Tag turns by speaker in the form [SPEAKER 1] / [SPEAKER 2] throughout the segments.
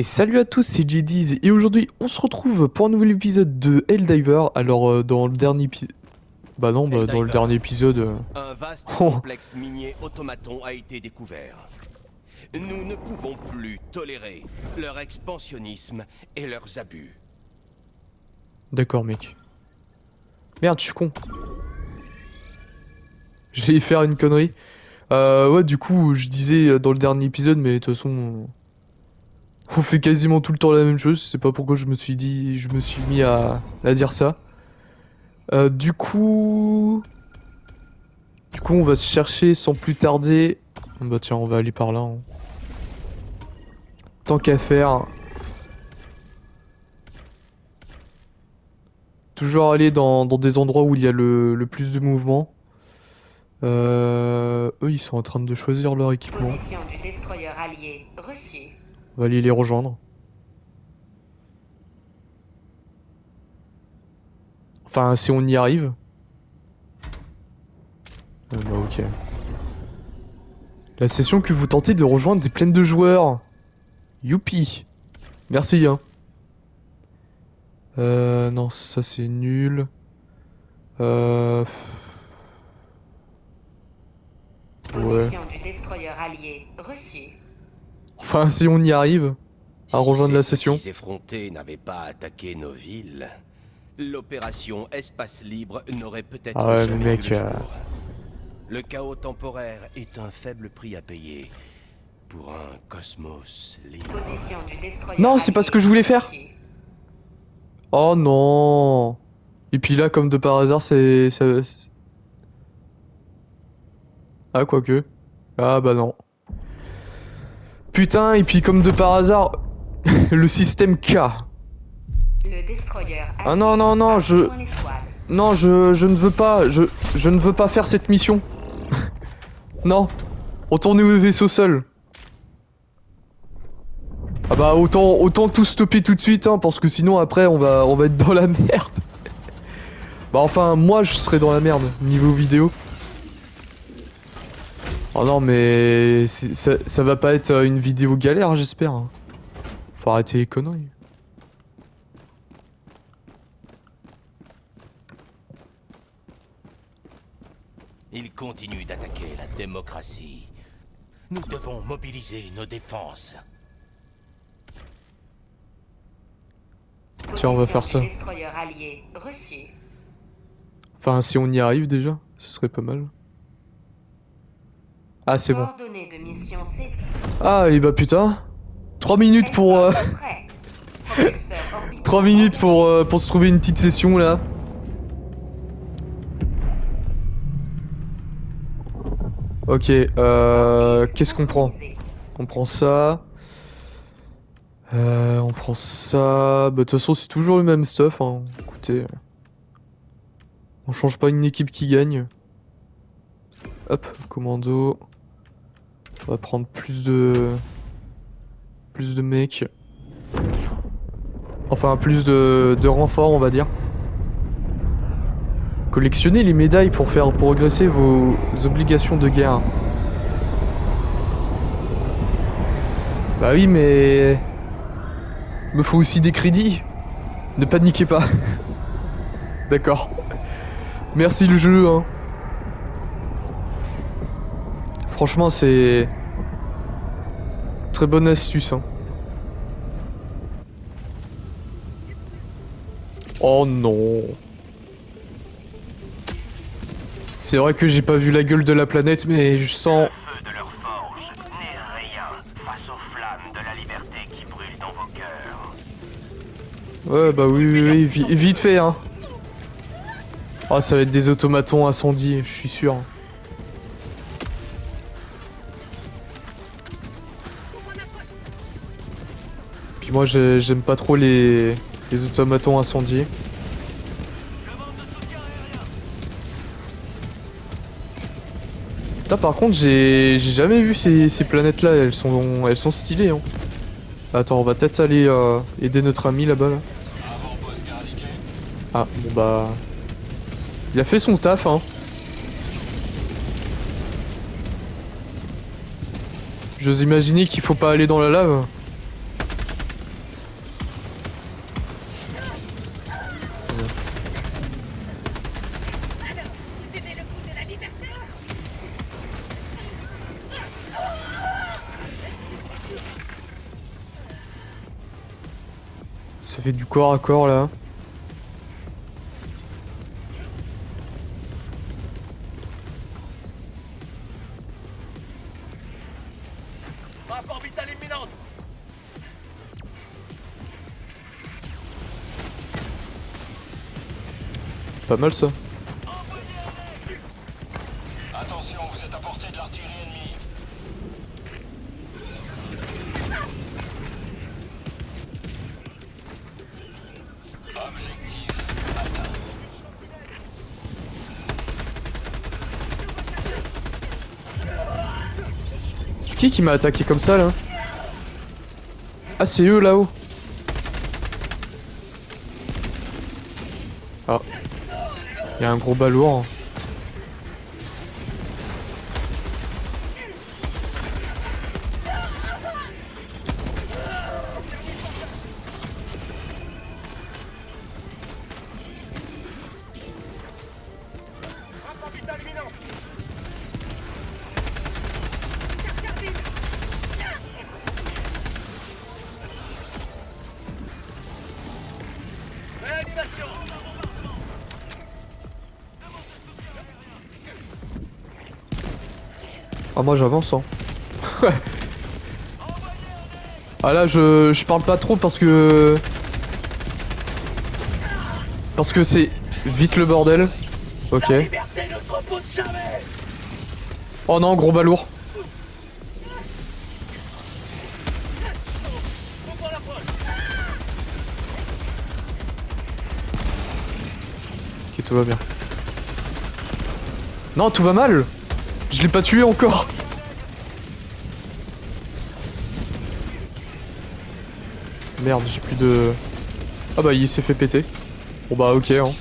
[SPEAKER 1] Et salut à tous, c'est JD's et aujourd'hui on se retrouve pour un nouvel épisode de Helldiver. Alors dans le dernier épisode... Bah non, bah, dans le
[SPEAKER 2] Helldiver.
[SPEAKER 1] dernier épisode...
[SPEAKER 2] Un vaste
[SPEAKER 1] Oh,
[SPEAKER 2] complexe minier automaton a été découvert. Nous ne pouvons plus tolérer leur expansionnisme et leurs abus.
[SPEAKER 1] d'accord mec. Merde, je suis con. J'ai faire une connerie. Ouais, du coup, je disais dans le dernier épisode, mais de toute façon... On fait quasiment tout le temps la même chose, je sais pas pourquoi je me suis dit... Je me suis mis à dire ça. Du coup... on va se chercher sans plus tarder. Bah tiens, on va aller par là, hein. Tant qu'à faire. Toujours aller dans des endroits où il y a le plus de mouvement. Eux, ils sont en train de choisir leur équipement.
[SPEAKER 3] Position du destroyer allié reçu.
[SPEAKER 1] On va aller les rejoindre. Enfin, si on y arrive. Bah ok. La session que vous tentez de rejoindre est pleine de joueurs. Youpi. Merci, hein. Non, ça c'est nul. Ouais.
[SPEAKER 3] Position du destroyer allié reçu.
[SPEAKER 1] Enfin, si on y arrive à rejoindre la session.
[SPEAKER 2] Si ces effrontés n'avaient pas attaqué nos villes, l'opération Espace Libre n'aurait peut-être
[SPEAKER 1] Ah ouais,
[SPEAKER 2] jamais
[SPEAKER 1] mais mec,
[SPEAKER 2] vu le jour. Le chaos temporaire est un faible prix à payer pour un cosmos libre.
[SPEAKER 3] Position du destroyer
[SPEAKER 1] Non, c'est pas ce que je voulais faire.
[SPEAKER 3] reçu.
[SPEAKER 1] Oh non. Et puis là, comme de par hasard, Ah, quoique. Ah bah non. Putain, et puis comme de par hasard, le système K.
[SPEAKER 3] Le destroyer
[SPEAKER 1] Ah
[SPEAKER 3] allié
[SPEAKER 1] non, non, non,
[SPEAKER 3] a
[SPEAKER 1] je...
[SPEAKER 3] rejoint l'escouade.
[SPEAKER 1] Non, je ne veux pas, je ne veux pas faire cette mission. Non. Retournez au vaisseau seul. Ah bah autant tout stopper tout de suite, hein, parce que sinon après on va être dans la merde. Bah enfin, moi je serai dans la merde, niveau vidéo. Oh non mais ça va pas être une vidéo galère, j'espère, hein. Faut arrêter les conneries.
[SPEAKER 4] Ils continuent d'attaquer la démocratie. Nous devons mobiliser nos défenses.
[SPEAKER 1] Tiens, on va
[SPEAKER 3] Position
[SPEAKER 1] faire ça.
[SPEAKER 3] du destroyer allié reçu.
[SPEAKER 1] Enfin, si on y arrive déjà, ce serait pas mal. Ah, c'est bon.
[SPEAKER 3] Coordonnées de mission saisies.
[SPEAKER 1] Ah, et bah putain. 3 minutes pour...
[SPEAKER 3] Helicoptère prêt. Propulseur orbital
[SPEAKER 1] 3 minutes
[SPEAKER 3] engagé.
[SPEAKER 1] pour se trouver une petite session là. Ok, qu'est-ce qu'on prend? On prend ça. On prend ça. Bah, de toute façon, c'est toujours le même stuff, hein. Écoutez. On change pas une équipe qui gagne. Hop, commando. On va prendre plus de mecs. Enfin, plus de renforts, on va dire. Collectionnez les médailles pour progresser vos obligations de guerre. Bah oui, mais... me faut aussi des crédits. Ne paniquez pas. D'accord. Merci le jeu, hein. Franchement, c'est... très bonne astuce, hein. Oh non. C'est vrai que j'ai pas vu la gueule de la planète, mais je sens...
[SPEAKER 4] Le feu de leur forge n'est rien face aux flammes de la liberté qui brûlent dans vos cœurs.
[SPEAKER 1] Ouais, bah oui, vite fait, hein. Ah, ça va être des automatons incendies, je suis sûr. Puis moi, j'aime pas trop les automatons incendiés. Là, par contre, j'ai jamais vu ces planètes-là, elles sont stylées, hein. Attends, on va peut-être aller aider notre ami là-bas, là. Ah, bon bah... il a fait son taf, hein. J'ose imaginer qu'il faut pas aller dans la lave. Ça fait du corps à corps là.
[SPEAKER 4] Rapport vital imminente.
[SPEAKER 1] Pas mal ça.
[SPEAKER 5] Attention, vous êtes à portée de l'artillerie ennemie. Objectif atteint.
[SPEAKER 1] C'est qui m'a attaqué comme ça là? Ah c'est eux là-haut. Ah. Y'a un gros balourd.
[SPEAKER 4] Rapport vital imminent. Réanimation.
[SPEAKER 1] Ah moi j'avance hein. Ah là je parle pas trop parce que c'est vite le bordel. Ok.
[SPEAKER 4] Liberté ne repose jamais.
[SPEAKER 1] Oh non gros balourd.
[SPEAKER 4] Ouvre la poche.
[SPEAKER 1] Ok tout va bien. Non tout va mal. Je l'ai pas tué encore. Merde j'ai plus de... Ah bah il s'est fait péter. Bon bah ok hein.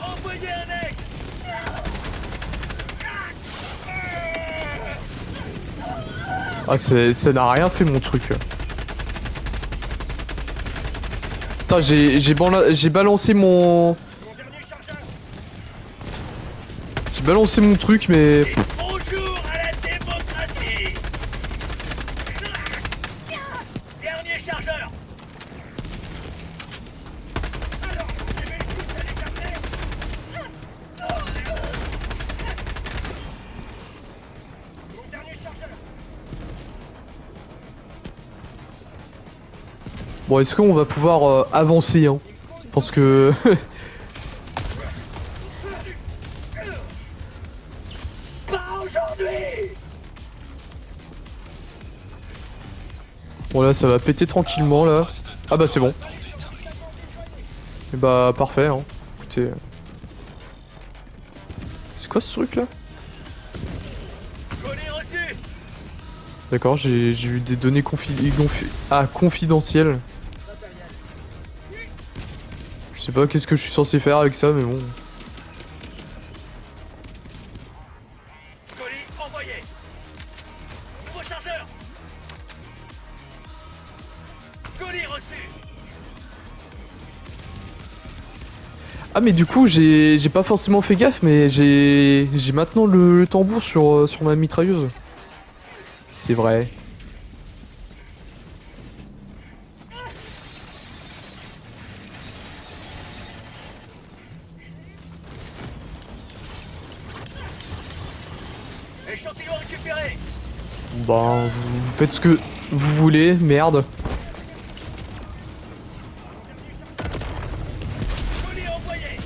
[SPEAKER 4] Envoyez un aigle.
[SPEAKER 1] Ah ça n'a rien fait mon truc. Putain j'ai balancé mon... J'ai balancé mon truc mais...
[SPEAKER 4] Bonjour à la démocratie. Dernier chargeur. Alors, vous aimez le coup, ça les capter. Mon dernier chargeur.
[SPEAKER 1] Bon est-ce qu'on va pouvoir avancer hein? Parce que...
[SPEAKER 4] Pas aujourd'hui.
[SPEAKER 1] Bon là ça va péter tranquillement là. Ah bah c'est bon. Et bah parfait hein. Écoutez. C'est quoi ce truc là?
[SPEAKER 4] Colis reçu.
[SPEAKER 1] D'accord, j'ai eu des données confidentielles. Je sais pas qu'est-ce que je suis censé faire avec ça mais bon.
[SPEAKER 4] Colis envoyé. Nouveau chargeur. Colis reçu.
[SPEAKER 1] Ah mais du coup j'ai pas forcément fait gaffe mais j'ai maintenant le tambour sur ma mitrailleuse. C'est vrai.
[SPEAKER 4] Échantillon récupéré.
[SPEAKER 1] Bah vous faites ce que vous voulez, merde.
[SPEAKER 4] Colis envoyé.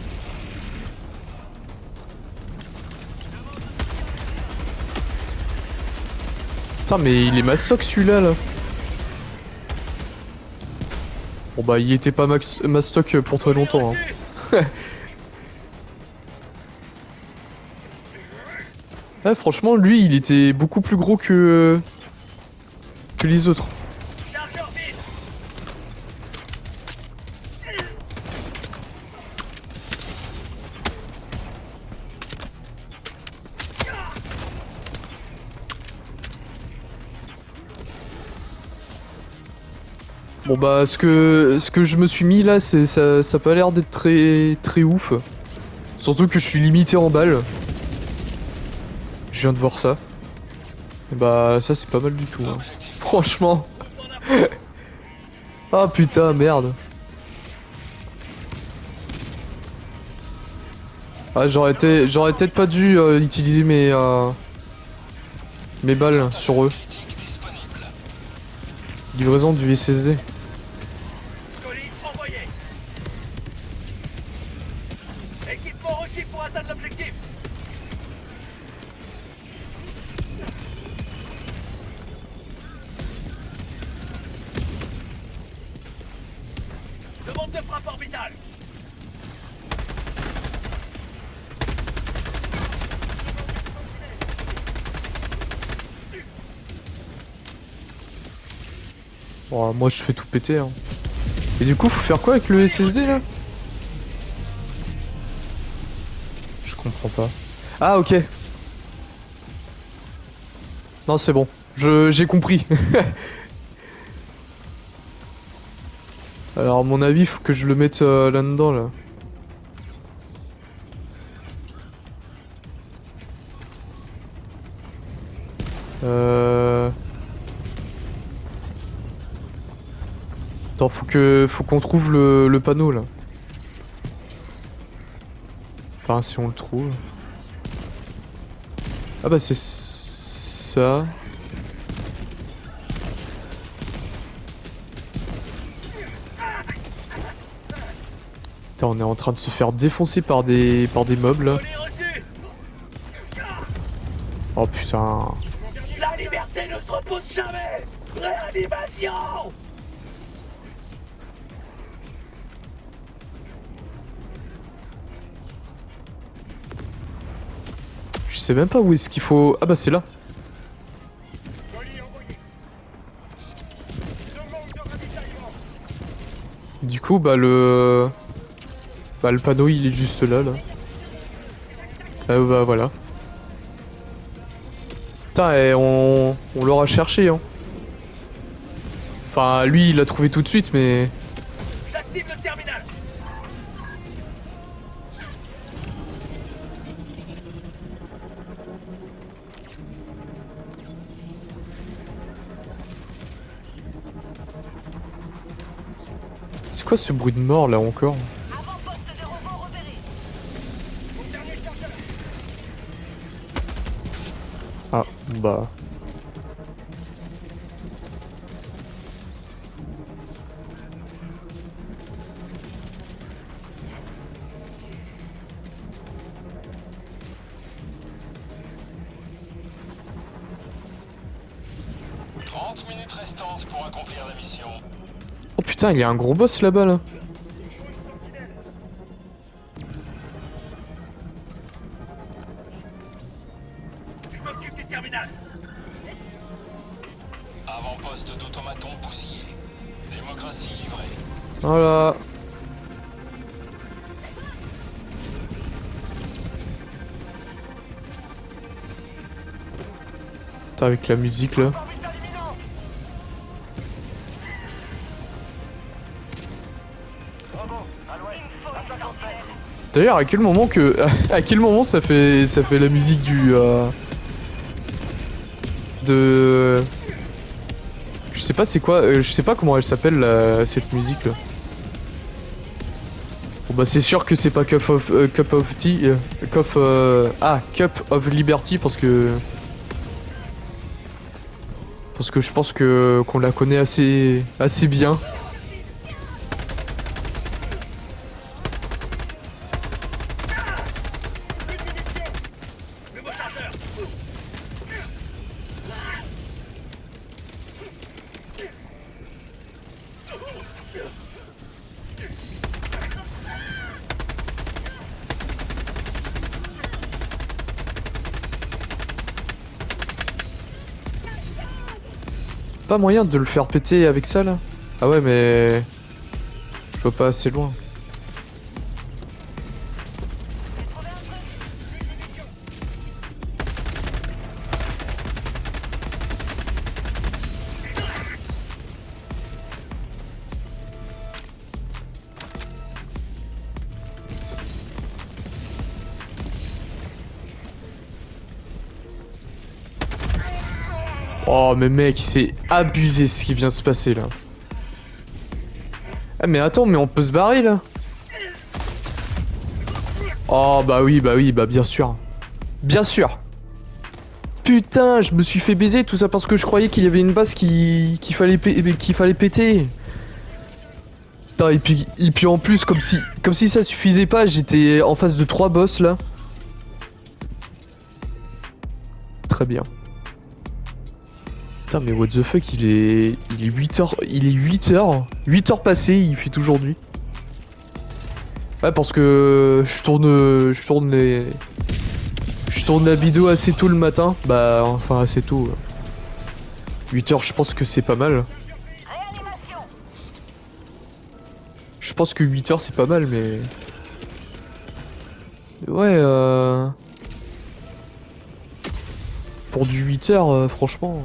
[SPEAKER 1] Putain mais il est mastoc celui-là là. Bon bah il était pas mastoc pour très longtemps hein. Ouais, franchement lui il était beaucoup plus gros que les autres.
[SPEAKER 4] Chargeur vide.
[SPEAKER 1] Bon bah ce que je me suis mis là c'est ça a pas l'air d'être très ouf. Surtout que je suis limité en balles. Je viens de voir ça. Et bah ça c'est pas mal du tout. Hein. Franchement. Ah putain merde. Ah j'aurais peut-être pas dû utiliser mes balles sur eux. Livraison du SSD.
[SPEAKER 4] Colis envoyé. Équipement requis pour atteindre l'objectif. Demande de frappe orbitale.
[SPEAKER 1] Bon, moi je fais tout péter. Hein. Et du coup faut faire quoi avec le SSD là? Je comprends pas. Ah ok. Non c'est bon. J'ai compris. Alors à mon avis faut que je le mette là-dedans là. Attends, faut qu'on trouve le panneau là. Enfin si on le trouve. Ah bah c'est ça. Putain, on est en train de se faire défoncer par des mobs là.
[SPEAKER 4] Colis reçu.
[SPEAKER 1] Oh putain.
[SPEAKER 4] La liberté ne se repose jamais. Réanimation.
[SPEAKER 1] Je sais même pas où est-ce qu'il faut... Ah bah c'est là. Du coup bah le panneau il est juste là là. Ah bah voilà. Putain et on l'aura cherché hein. Enfin lui il l'a trouvé tout de suite mais...
[SPEAKER 4] J'active le terminal.
[SPEAKER 1] C'est quoi ce bruit de mort là encore? Ah bah...
[SPEAKER 5] 30 minutes restantes pour accomplir la mission.
[SPEAKER 1] Oh putain il y a un gros boss là-bas là.
[SPEAKER 4] Je m'occupe du terminal.
[SPEAKER 5] Avant-poste d'automaton bousillé. Démocratie livrée.
[SPEAKER 1] Voilà. Putain avec la musique là. D'ailleurs, à quel moment à quel moment ça fait la musique du de je sais pas c'est quoi je sais pas comment elle s'appelle cette musique là. Bon bah c'est sûr que c'est pas Cup of Tea Cup of Liberty parce que je pense que qu'on la connaît assez bien.
[SPEAKER 4] Nouveau chargeur.
[SPEAKER 1] Pas moyen de le faire péter avec ça là? Ah ouais mais je vois pas assez loin. Oh mais mec, c'est abusé ce qui vient de se passer là. Ah mais attends, mais on peut se barrer là. Oh bah oui, bah bien sûr. Bien sûr. Putain, je me suis fait baiser tout ça parce que je croyais qu'il y avait une base qu'il fallait péter. Putain, et puis en plus, comme si ça suffisait pas, j'étais en face de 3 boss là. Très bien. Putain, mais what the fuck, il est 8h, il est 8h, 8h passées, il fait toujours nuit. Ouais, parce que je tourne la vidéo assez tôt le matin. Bah, enfin, assez tôt. 8h, je pense que c'est pas mal. Je pense que 8h, c'est pas mal, mais... Ouais, pour du 8h, franchement...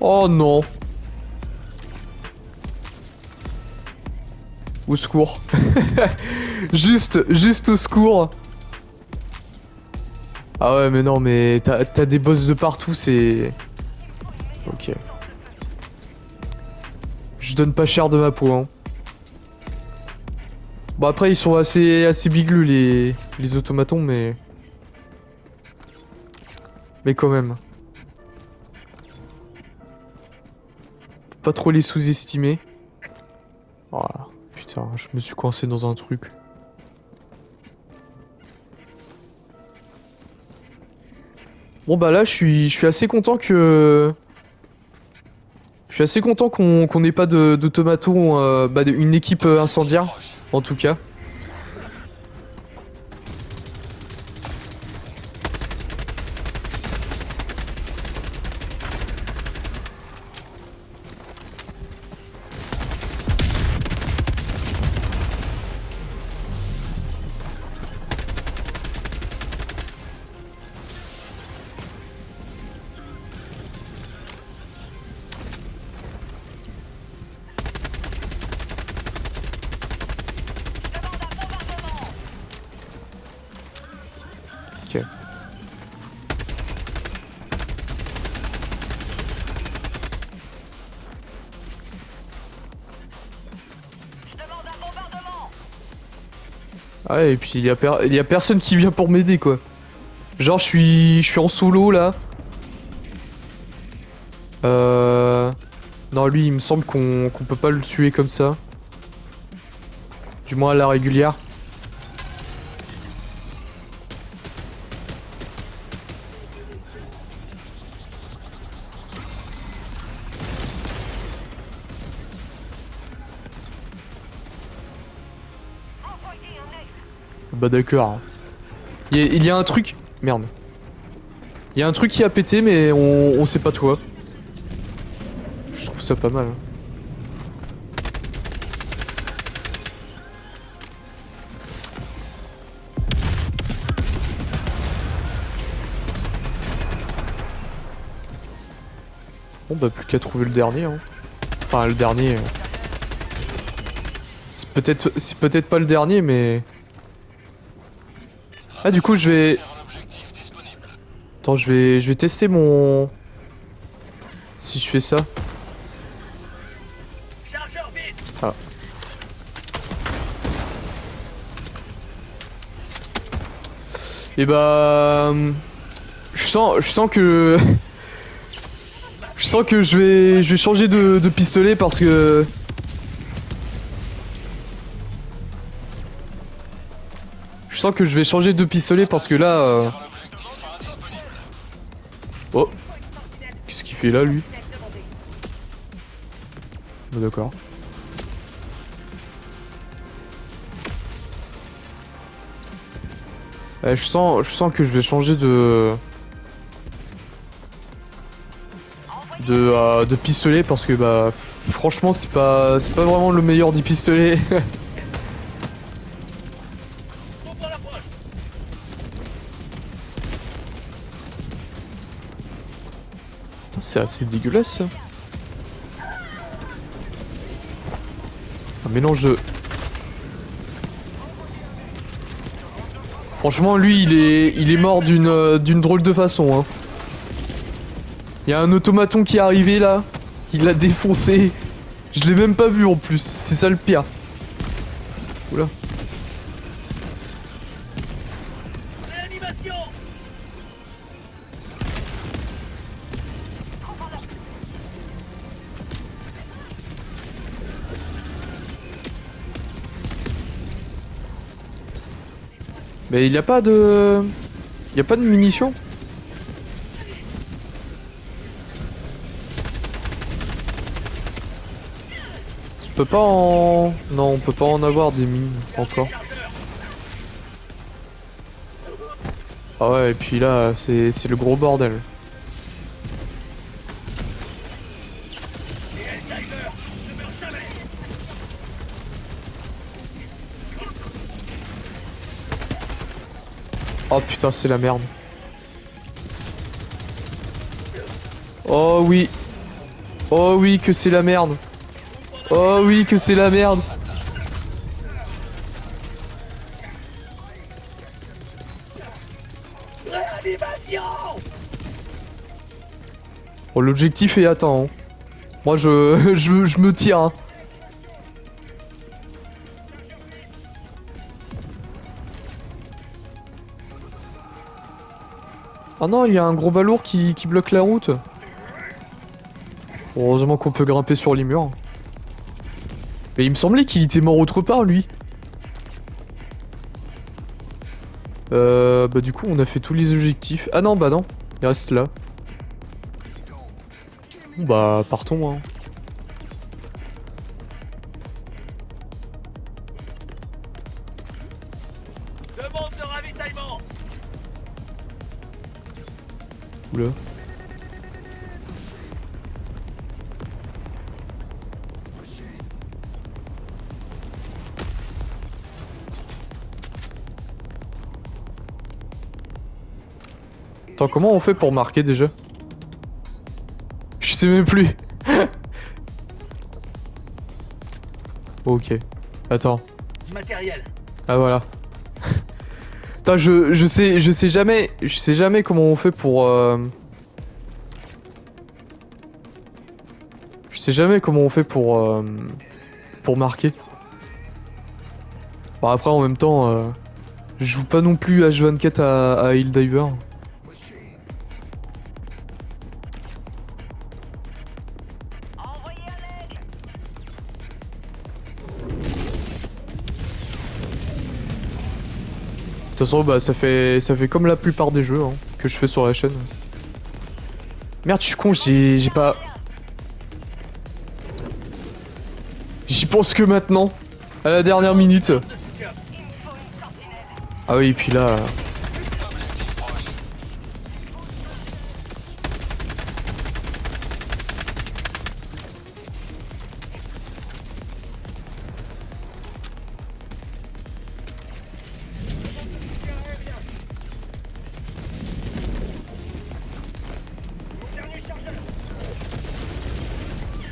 [SPEAKER 1] Oh non. Au secours. Juste au secours. Ah ouais, mais non, mais t'as des boss de partout, c'est... Ok. Je donne pas cher de ma peau, hein. Bon, après, ils sont assez biglus, les automatons, mais... Mais quand même. Faut pas trop les sous-estimer. Voilà. Putain, je me suis coincé dans un truc. Bon bah là, je suis assez content que... Je suis assez content qu'on n'ait pas d'automaton, bah, une équipe incendiaire, en tout cas. Ok. Ah ouais, et puis il y a personne qui vient pour m'aider quoi. Genre je suis en solo là. Non, lui il me semble qu'on peut pas le tuer comme ça. Du moins à la régulière. Bah d'accord. Il y a un truc... Merde. Il y a un truc qui a pété mais on sait pas toi. Je trouve ça pas mal. Bon bah plus qu'à trouver le dernier hein. Enfin le dernier... C'est peut-être pas le dernier mais... Ah du coup je vais... Attends je vais tester mon... Si je fais ça. Ah. Et bah... Je sens que... Je sens que je vais changer de pistolet parce que... Je sens que je vais changer de pistolet parce que là... Oh. Qu'est-ce qu'il fait là lui? Oh, d'accord. Je sens que je vais changer de pistolet parce que bah franchement c'est pas vraiment le meilleur des pistolets. C'est assez dégueulasse ça. Un mélange de... Franchement lui il est mort d'une drôle de façon hein. Y a un automaton qui est arrivé là. Il l'a défoncé. Je l'ai même pas vu en plus. C'est ça le pire. Oula. Mais il y a pas de... Y a pas de munitions? On peut pas en... Non, on peut pas en avoir des mines encore. Ah ouais, et puis là, c'est le gros bordel. Oh putain, c'est la merde. Oh oui. Oh oui, que c'est la merde. Oh oui, que c'est la merde. Oh, l'objectif est atteint. Hein. Moi, je me tire. Hein. Oh non, il y a un gros balourd qui bloque la route. Heureusement qu'on peut grimper sur les murs. Mais il me semblait qu'il était mort autre part, lui. Bah du coup, on a fait tous les objectifs. Ah non, bah non. Il reste là. Bah, partons, hein.
[SPEAKER 4] Demande de ravitaillement.
[SPEAKER 1] Oula. Attends, comment on fait pour marquer déjà? Je sais même plus. Ok. Attends.
[SPEAKER 4] Matériel.
[SPEAKER 1] Ah voilà. Putain, je sais jamais comment on fait pour Je sais jamais comment on fait pour marquer. Bon après en même temps je joue pas non plus H24 à Helldiver. De toute façon, bah ça fait comme la plupart des jeux hein, que je fais sur la chaîne. Merde, je suis con, j'ai pas... J'y pense que maintenant, à la dernière minute. Ah oui, et puis là...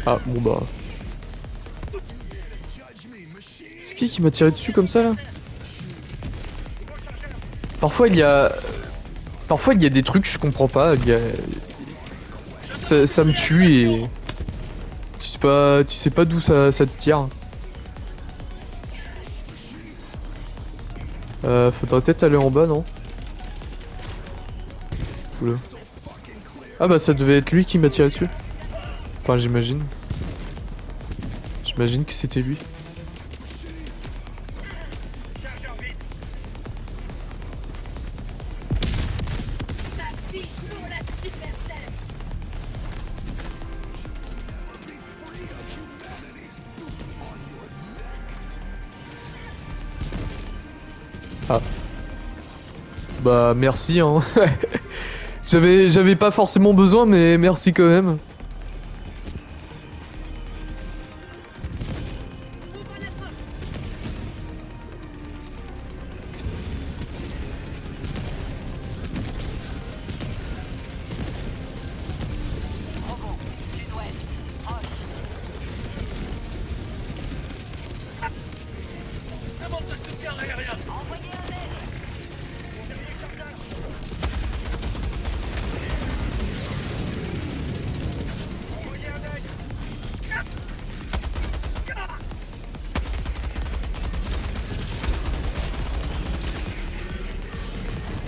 [SPEAKER 1] Ah bon bah... C'est qui m'a tiré dessus comme ça là? Parfois il y a des trucs que je comprends pas, ça me tue et... Tu sais pas d'où ça te tire. Faudrait peut-être aller en bas, non? Oula. Ah bah ça devait être lui qui m'a tiré dessus. Enfin j'imagine. J'imagine que c'était lui. Ah. Bah merci hein. J'avais pas forcément besoin mais merci quand même.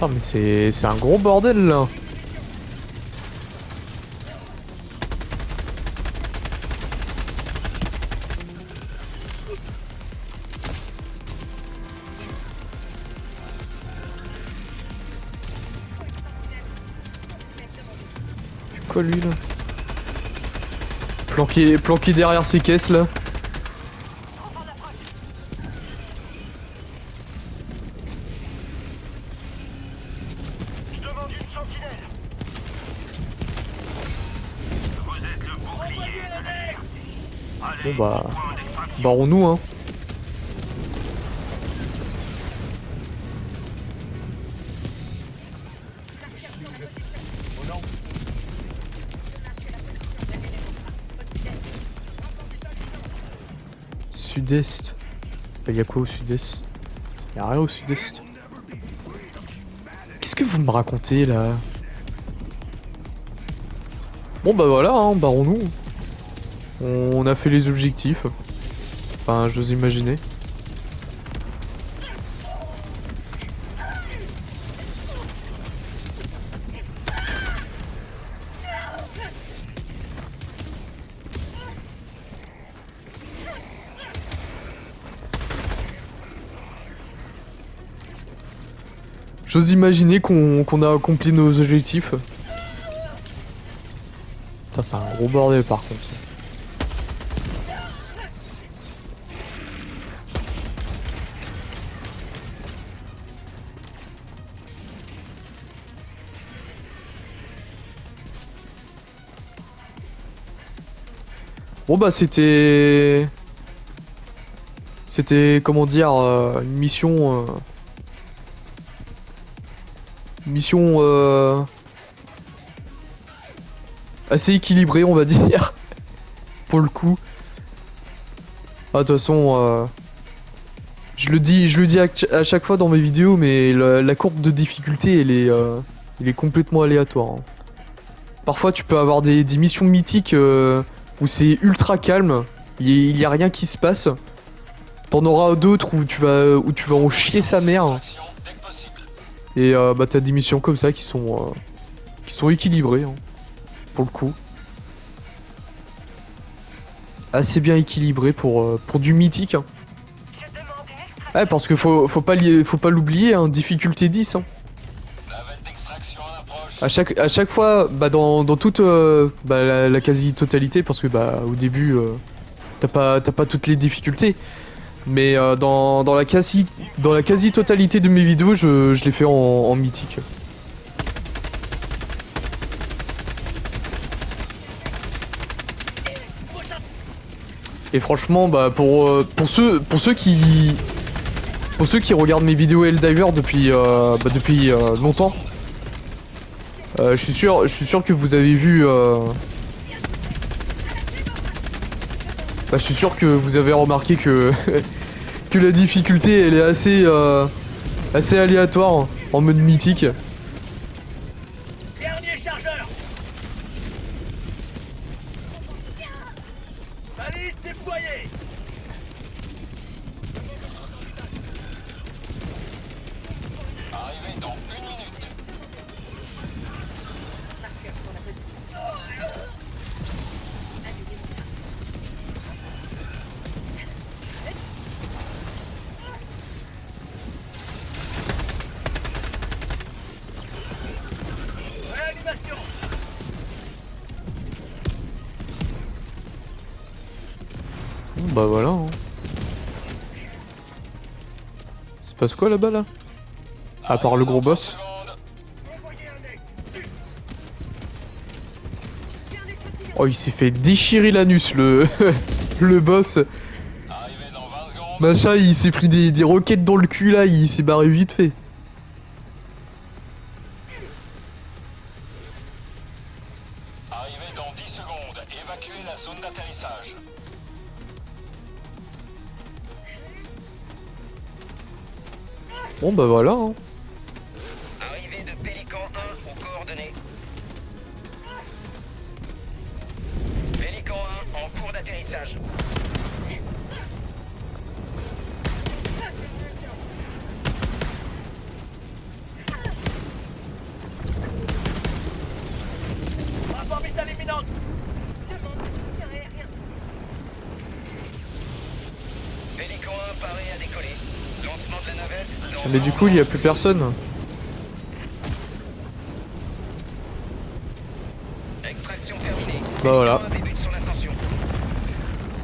[SPEAKER 1] Putain mais c'est un gros bordel là. C'est quoi lui là? Planqué derrière ces caisses là. Bon bah, barrons-nous hein. Sud-est. Bah, y'a quoi au sud-est? Y'a rien au sud-est. Qu'est-ce que vous me racontez là? Bon bah voilà, hein, barrons-nous. On a fait les objectifs. Enfin, j'ose imaginer. J'ose imaginer qu'on a accompli nos objectifs. Putain, c'est un gros bordel par contre. Bon bah c'était comment dire une mission assez équilibrée on va dire pour le coup. Ah, de toute façon je le dis à chaque fois dans mes vidéos mais la courbe de difficulté elle est complètement aléatoire. Hein. Parfois tu peux avoir des missions mythiques où c'est ultra calme, il y a rien qui se passe. T'en auras d'autres où tu vas en chier sa mère. Et bah t'as des missions comme ça qui sont équilibrées hein, pour le coup. Assez bien équilibré pour du mythique. Hein. Ouais parce que faut pas l'oublier, hein, difficulté 10. Hein. À chaque fois, bah dans toute bah, la quasi-totalité, parce que bah au début t'as pas toutes les difficultés. Mais dans la quasi-totalité de mes vidéos, je les fais en mythique. Et franchement, bah pour ceux qui regardent mes vidéos Helldiver depuis longtemps, je suis sûr que vous avez vu. Bah, je suis sûr que vous avez remarqué que que la difficulté elle est assez aléatoire en mode mythique.
[SPEAKER 4] Dernier chargeur. Balise déployée.
[SPEAKER 5] Arrivé dans 1 minute.
[SPEAKER 4] Réanimation.
[SPEAKER 1] Bah voilà. Hein. Ça passe quoi là-bas là? À part le gros boss. Oh il s'est fait déchirer l'anus le le boss.
[SPEAKER 5] Arrivé dans 20 secondes.
[SPEAKER 1] Machin il s'est pris des roquettes dans le cul là, il s'est barré vite fait.
[SPEAKER 5] Arrivé dans 10 secondes. Évacuez la zone d'atterrissage.
[SPEAKER 1] Bon bah voilà. Hein.
[SPEAKER 6] Arrivée de Pélican 1 aux coordonnées. Pélican 1 en cours d'atterrissage.
[SPEAKER 1] Mais du coup, il y a plus personne.
[SPEAKER 6] Extraction terminée.
[SPEAKER 1] Bah voilà.
[SPEAKER 6] Pélican 1 débute son ascension.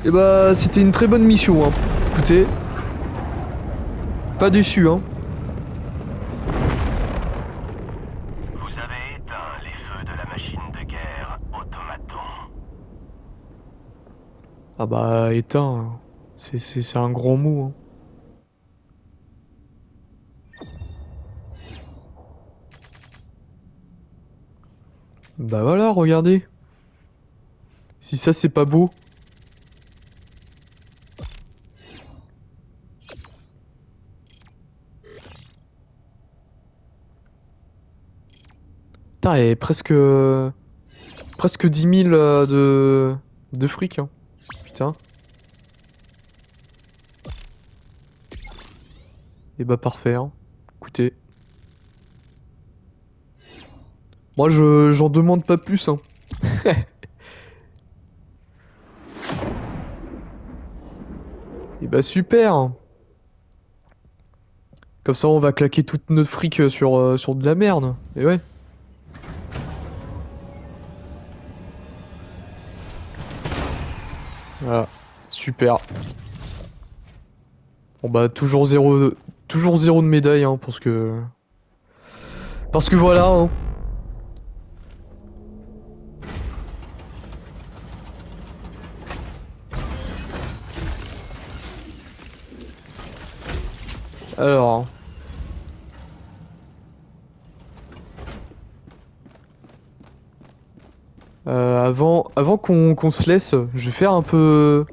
[SPEAKER 1] Et bah, c'était une très bonne mission, hein. Écoutez. Pas déçu, hein.
[SPEAKER 5] Vous avez éteint les feux de la machine de guerre automaton.
[SPEAKER 1] Ah bah, éteint. Hein. C'est un grand mot, hein. Bah voilà, regardez. Si ça c'est pas beau. Putain, il y avait presque 10 000 de fric, hein. Putain. Et bah parfait, hein. Écoutez. Moi j'en demande pas plus, hein. Et bah super. Comme ça on va claquer toute notre fric sur de la merde. Et ouais. Voilà. Super. Bon bah toujours zéro de médaille, hein, parce que voilà, hein. Alors. Avant qu'on se laisse, je vais faire un peu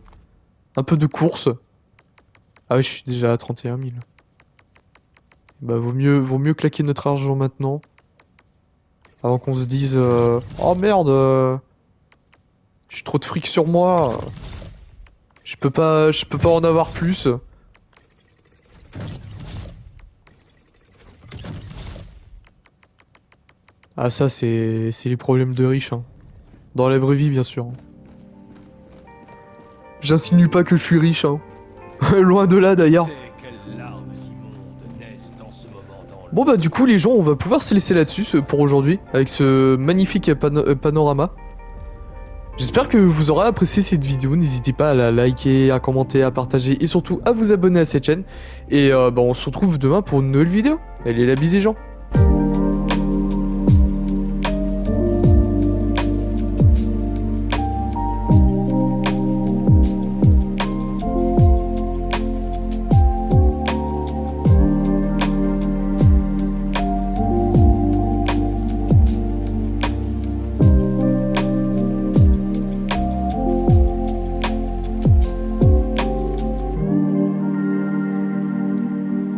[SPEAKER 1] de course. Ah oui, je suis déjà à 31 000. Bah vaut mieux claquer notre argent maintenant. Avant qu'on se dise oh merde, j'ai trop de fric sur moi. Je peux pas en avoir plus. Ah ça c'est les problèmes de riches, hein. Dans la vraie vie bien sûr. J'insinue pas que je suis riche, hein. Loin de là d'ailleurs.
[SPEAKER 4] Quelles larves immondes naissent en ce moment dans le...
[SPEAKER 1] Bon bah du coup les gens, on va pouvoir se laisser là-dessus pour aujourd'hui, avec ce magnifique panorama. J'espère que vous aurez apprécié cette vidéo, n'hésitez pas à la liker, à commenter, à partager et surtout à vous abonner à cette chaîne. Et bah on se retrouve demain pour une nouvelle vidéo. Allez la bise les gens.